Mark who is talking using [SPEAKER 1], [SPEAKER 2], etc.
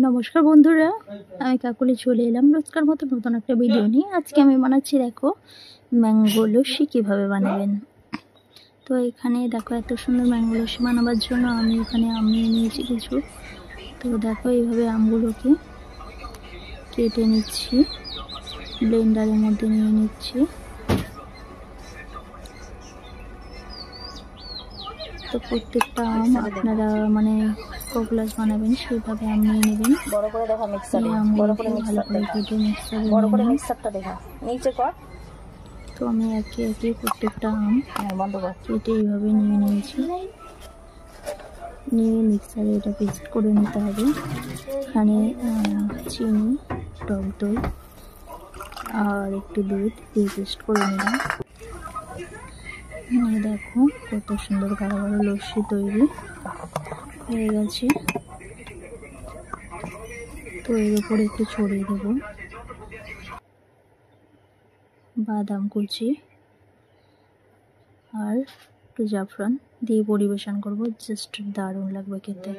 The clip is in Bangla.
[SPEAKER 1] নমস্কার বন্ধুরা, আমি কাকুলি চলে এলাম রোজকার মতো নতুন একটা ভিডিও নিয়ে। আজকে আমি বানাচ্ছি, দেখো, ম্যাঙ্গো লস্যি কীভাবে বানাবেন। তো এখানে দেখো, এত সুন্দর ম্যাঙ্গো লস্যি বানাবার জন্য আমি এখানে আম নিয়ে নিয়েছি কিছু। তো দেখো, এইভাবে আমগুলোকে কেটে নিচ্ছি, ব্লেন্ডারের মধ্যে নিয়ে নিচ্ছি। তো প্রত্যেকটা আম আপনারা মানে কগলাস বানাবেন সেইভাবে আম নিয়ে নেবেন।
[SPEAKER 2] বড় করে দেখা মিক্সারে, বড় করে মিক্সারটা
[SPEAKER 1] কেটে মিক্সারে
[SPEAKER 2] বড় করে মিক্সারটা দেখা নিচে কর।
[SPEAKER 1] তো আমি একে একে প্রত্যেকটা আম
[SPEAKER 2] বন্ধ কর
[SPEAKER 1] কেটে এইভাবে নিয়ে নিয়েছি। নিয়ে মিক্সারে এটা পেস্ট করে নিতে হবে। এখানে চিনি, টক দই আর একটু দুধ দিয়ে পেস্ট করে নিলাম। দেখো কত সুন্দর গাঢ় গাঢ় লস্যি তৈরি হয়ে গেছে। তো এর উপরে একটু ছড়িয়ে দেবো বাদাম কুচি আর একটু জাফরান দিয়ে পরিবেশন করবো। জাস্ট দারুণ লাগবে খেতে।